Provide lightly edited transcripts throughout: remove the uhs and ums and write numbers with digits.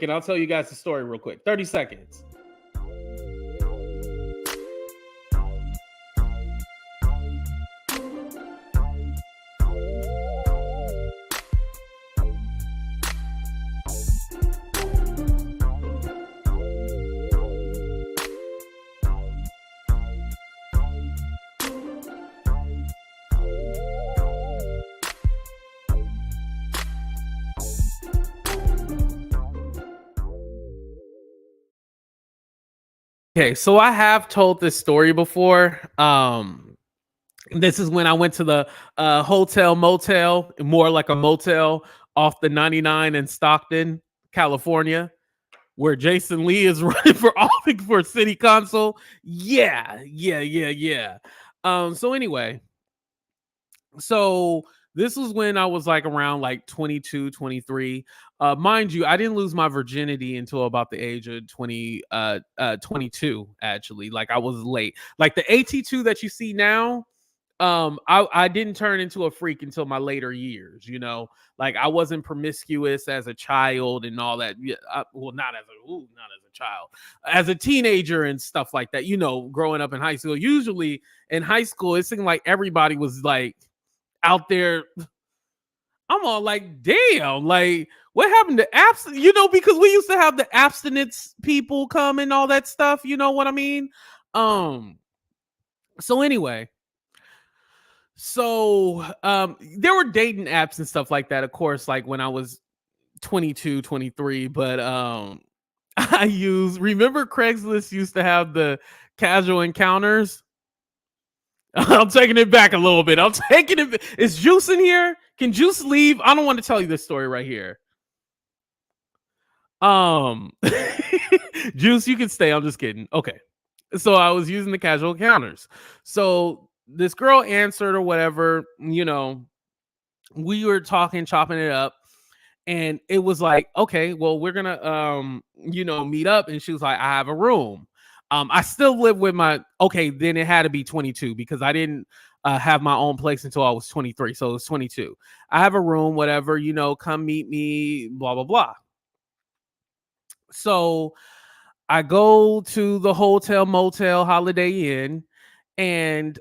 and I'll tell you guys the story real quick. 30 seconds. Okay, so I have told this story before. This is when I went to the hotel motel, more like a motel off the 99 in Stockton, California, where Jason Lee is running for office for city council. Yeah. So anyway, so this was when I was like around like 22, 23. Mind you, I didn't lose my virginity until about the age of 22, actually. Like I was late. Like the AT2 that you see now, I didn't turn into a freak until my later years, you know. Like I wasn't promiscuous as a child and all that. Yeah, well, not as a child, as a teenager and stuff like that, you know, growing up in high school. Usually in high school, it seemed like everybody was like out there. I'm all like, damn, like what happened to abstinence? You know, because we used to have the abstinence people come and all that stuff, you know what I mean? So anyway, there were dating apps and stuff like that, of course, like when I was 22, 23, but remember Craigslist used to have the casual encounters? I'm taking it back a little bit. Is Juice in here? Can Juice leave? I don't want to tell you this story right here. Juice, you can stay. I'm just kidding. Okay. So I was using the casual encounters. So this girl answered or whatever, you know, we were talking, chopping it up. And it was like, okay, well, we're gonna meet up. And she was like, I have a room. I still live with then it had to be 22 because I didn't have my own place until I was 23. So it was 22. I have a room, whatever, you know, come meet me, blah, blah, blah. So I go to the hotel, motel, Holiday Inn, and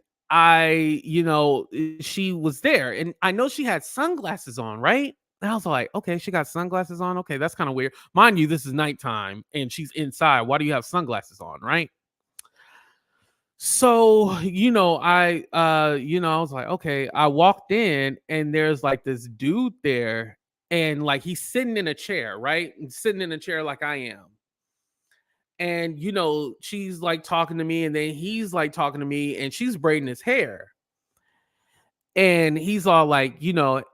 she was there. And I know she had sunglasses on, right? And I was like, okay, she got sunglasses on. Okay, that's kind of weird. Mind you, this is nighttime and she's inside. Why do you have sunglasses on, right? So, I was like, okay, I walked in and there's like this dude there and like he's sitting in a chair, right? Sitting in a chair like I am. And, she's like talking to me and then he's like talking to me and she's braiding his hair. And he's all like, do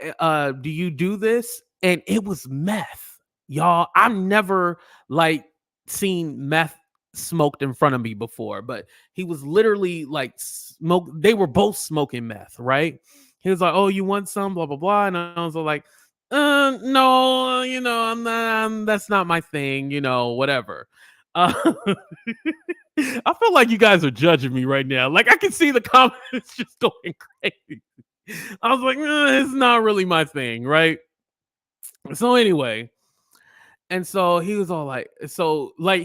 you do this? And it was meth, y'all. I've never like seen meth smoked in front of me before, but he was literally like they were both smoking meth, right? He was like, oh, you want some, blah, blah, blah. And I was like, no, I'm not, that's not my thing, whatever. I feel like you guys are judging me right now. Like I can see the comments just going crazy. I was like, it's not really my thing, right? So anyway, and so he was all like,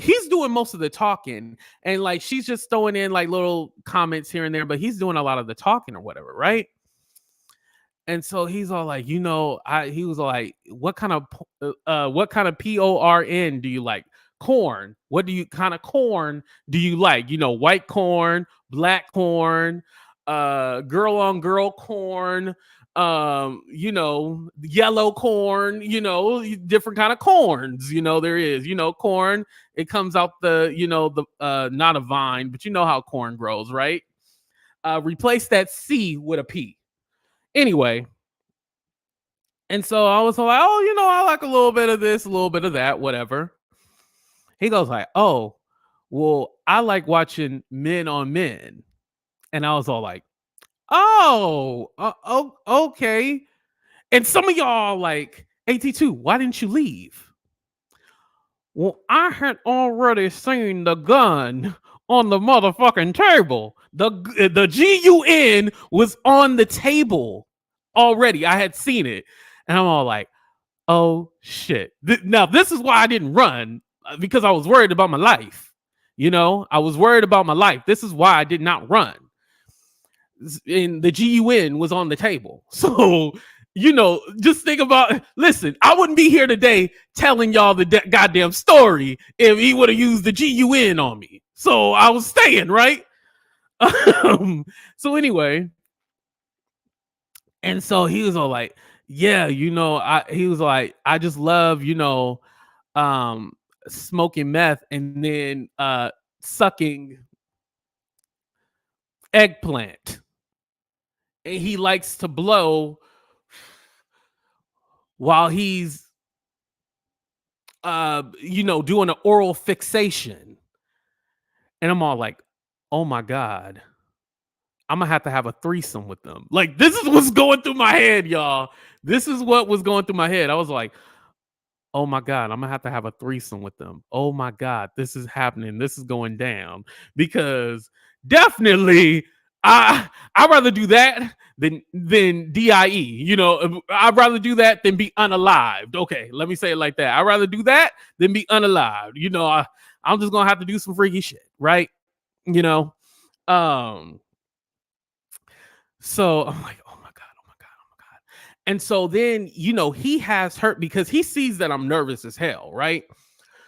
he's doing most of the talking, and like she's just throwing in like little comments here and there, but he's doing a lot of the talking or whatever, right? And so he's all like, he was like, what kind of PORN do you like? Corn. What kind of corn do you like? White corn, black corn, girl on girl corn, yellow corn, different kind of corns, there is, corn. It comes out not a vine, but you know how corn grows, right? Replace that C with a P. Anyway. And so I was like, oh, I like a little bit of this, a little bit of that, whatever. He goes like, oh, well, I like watching men on men. And I was all like, oh, okay. And some of y'all like, AT2, why didn't you leave? Well, I had already seen the gun on the motherfucking table. The GUN was on the table already. I had seen it. And I'm all like, oh shit. Now this is why I didn't run, because I was worried about my life. I was worried about my life. This is why I did not run. And the GUN was on the table. So, just think about, listen, I wouldn't be here today telling y'all the goddamn story if he would have used the GUN on me. So I was staying, right? So anyway, and so he was all like, yeah, he was like, I just love, smoking meth and then sucking eggplant. And he likes to blow while he's doing an oral fixation. And I'm all like, oh my God, I'm gonna have to have a threesome with them. Like, this is what's going through my head, y'all. This is what was going through my head. I was like, oh my God, I'm gonna have a threesome with them. Oh my God, this is happening. This is going down. Because definitely I'd rather do that than DIE. I'd rather do that than be unalived. Okay, let me say it like that. I'd rather do that than be unalived. I'm just gonna have to do some freaky shit, right? So I'm like, oh my God, oh my God, oh my God. And so then, he has her, because he sees that I'm nervous as hell, right?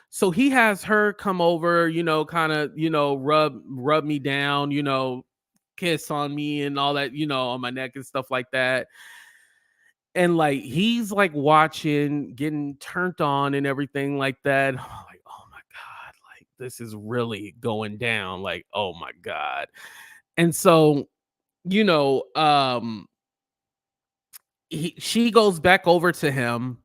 So he has her come over, kind of, rub me down, kiss on me and all that, on my neck and stuff like that. And like, he's like watching, getting turned on and everything like that. I'm like, oh my God, like this is really going down. Like, oh my God. And so, she goes back over to him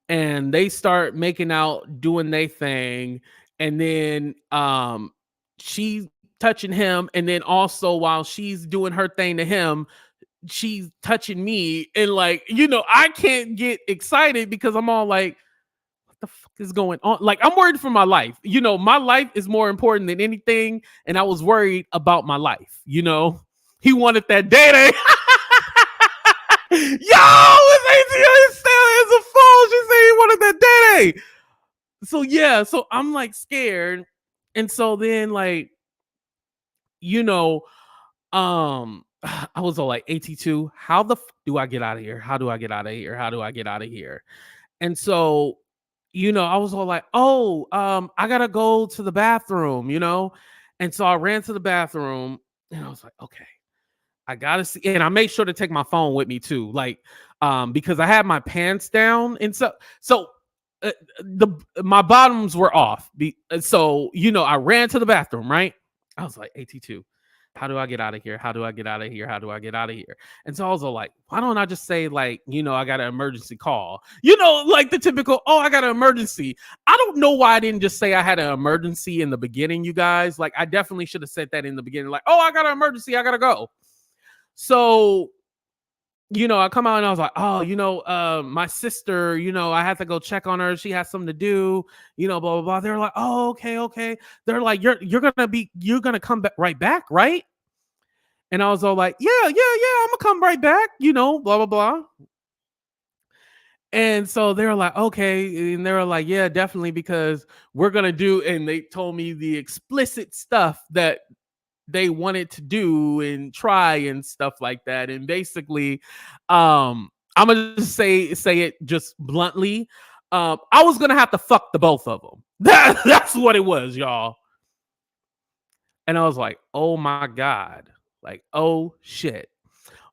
and they start making out, doing their thing. And then she's touching him. And then also while she's doing her thing to him, she's touching me. And like, I can't get excited because I'm all like, what the fuck is going on? Like, I'm worried for my life. My life is more important than anything. And I was worried about my life. He wanted that day. Yo, it's ATO is a fool. She said he wanted that day. So yeah, so I'm like scared. And so then like, I was all like, AT2, how the do I get out of here? How do I get out of here? How do I get out of here? And so, I was all like, oh, I gotta go to the bathroom, And so I ran to the bathroom and I was like, okay, I gotta see. And I made sure to take my phone with me too, like, because I had my pants down. And so my bottoms were off. So, I ran to the bathroom, right? I was like, AT2, how do I get out of here? How do I get out of here? How do I get out of here? And so I was like, why don't I just say like, I got an emergency call, like the typical, oh, I got an emergency. I don't know why I didn't just say I had an emergency in the beginning, you guys. Like, I definitely should have said that in the beginning, like, oh, I got an emergency, I gotta go. So, I come out and I was like, oh, my sister, I had to go check on her. She has something to do, blah, blah, blah. They're like, oh, okay. They're like, you're gonna come back right back, right? And I was all like, yeah, I'm gonna come right back, blah, blah, blah. And so they were like, okay. And they were like, yeah, definitely, because we're gonna do, and they told me the explicit stuff that they wanted to do and try and stuff like that. And basically, I'm gonna just say it just bluntly. I was gonna have to fuck the both of them. That's what it was, y'all. And I was like, oh my God, like, oh shit.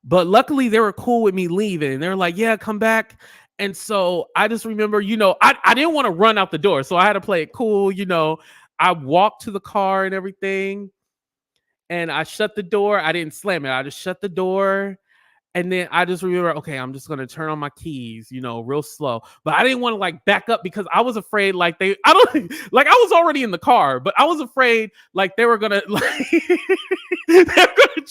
But luckily they were cool with me leaving. They were like, yeah, come back. And so I just remember, I didn't want to run out the door. So I had to play it cool. I walked to the car and everything. And I shut the door. I didn't slam it. I just shut the door. And then I just remember, okay, I'm just going to turn on my keys, real slow. But I didn't want to like back up because I was afraid like I was already in the car, but I was afraid like they were going to like, they're going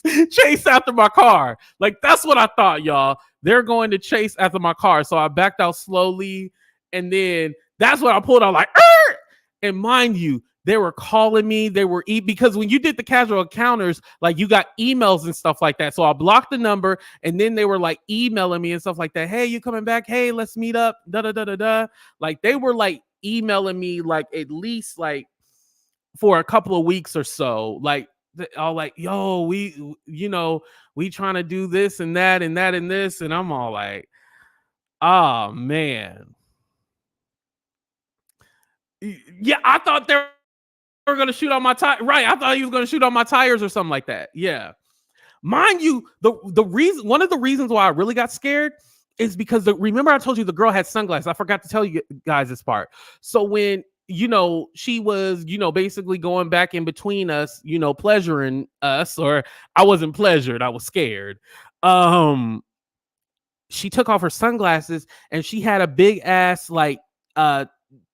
to chase after my car. Like, that's what I thought, y'all. They're going to chase after my car. So I backed out slowly. And then that's what I pulled out like, Arr! And mind you, They were calling me. They were because when you did the casual encounters, like you got emails and stuff like that. So I blocked the number, and then they were like emailing me and stuff like that. Hey, you coming back? Hey, let's meet up. Da da da da da. Like they were like emailing me like at least like for a couple of weeks or so. Like all like, yo, we trying to do this and that and that and this, and I'm all like, oh man. Yeah, I thought they were gonna shoot on my tire. Right. I thought he was gonna shoot on my tires or something like that. Yeah. Mind you, the reason one of the reasons why I really got scared is because remember I told you the girl had sunglasses. I forgot to tell you guys this part. So when she was, basically going back in between us, pleasuring us, or I wasn't pleasured, I was scared. She took off her sunglasses and she had a big ass like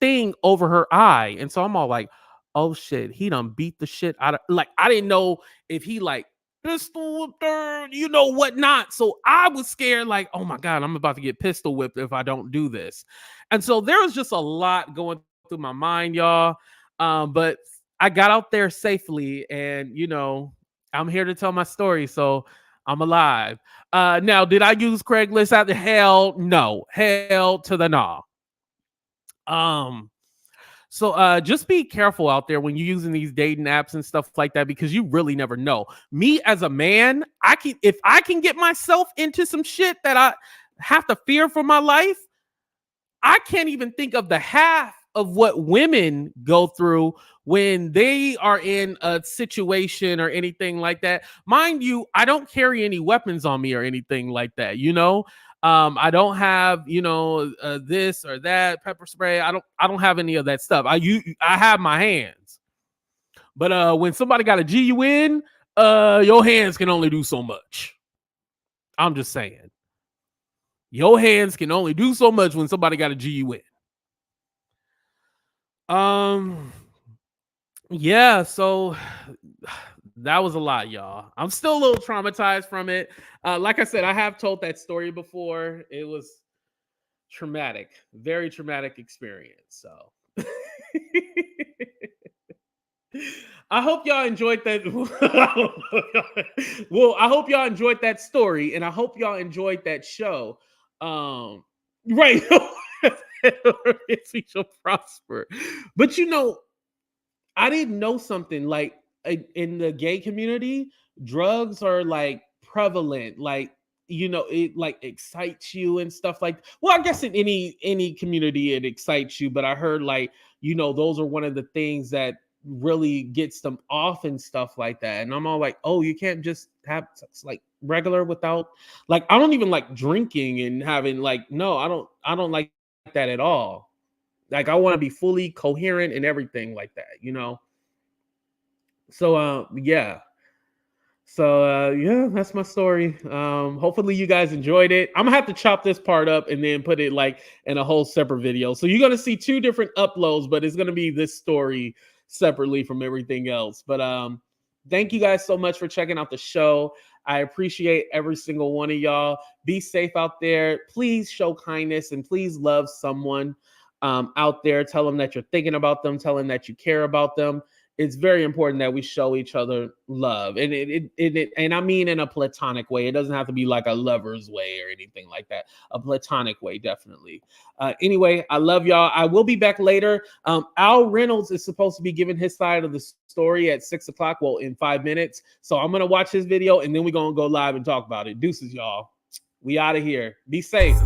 thing over her eye. And so I'm all like, oh shit, he done beat the shit out of, like, I didn't know if he like pistol whipped her, whatnot. So I was scared, like, oh my God, I'm about to get pistol whipped if I don't do this. And so there was just a lot going through my mind, y'all. But I got out there safely, and I'm here to tell my story. So I'm alive. Now, did I use Craigslist out the hell? No. Hell to the nah. So just be careful out there when you're using these dating apps and stuff like that, because you really never know. Me as a man, if I can get myself into some shit that I have to fear for my life, I can't even think of the half of what women go through when they are in a situation or anything like that. Mind you, I don't carry any weapons on me or anything like that, I don't have, this or that pepper spray. I don't have any of that stuff. I have my hands. But when somebody got a GUN, your hands can only do so much. I'm just saying. Your hands can only do so much when somebody got a GUN. Yeah, so that was a lot, y'all. I'm still a little traumatized from it. Like I said, I have told that story before. It was traumatic, very traumatic experience. So I hope y'all enjoyed that. Well, I hope y'all enjoyed that story, and I hope y'all enjoyed that show. Right. We shall prosper. But I didn't know something, like in the gay community, drugs are like prevalent, like it like excites you and stuff like, well, I guess in any community it excites you, but I heard like those are one of the things that really gets them off and stuff like that. And I'm all like, oh, you can't just have sex like regular without, like, I don't even like drinking and having like, no, I don't like that at all. Like, I want to be fully coherent and everything like that, So yeah. So yeah, that's my story. Hopefully you guys enjoyed it. I'm gonna have to chop this part up and then put it like in a whole separate video. So you're gonna see two different uploads, but it's gonna be this story separately from everything else. But thank you guys so much for checking out the show. I appreciate every single one of y'all. Be safe out there. Please show kindness and please love someone out there. Tell them that you're thinking about them. Tell them that you care about them. It's very important that we show each other love, and and I mean in a platonic way. It doesn't have to be like a lover's way or anything like that. A platonic way, definitely. Anyway, I love y'all. I will be back later. Al Reynolds is supposed to be giving his side of the story at 6 o'clock. Well, in 5 minutes. So I'm gonna watch his video and then we're gonna go live and talk about it. Deuces, y'all. We out of here. Be safe.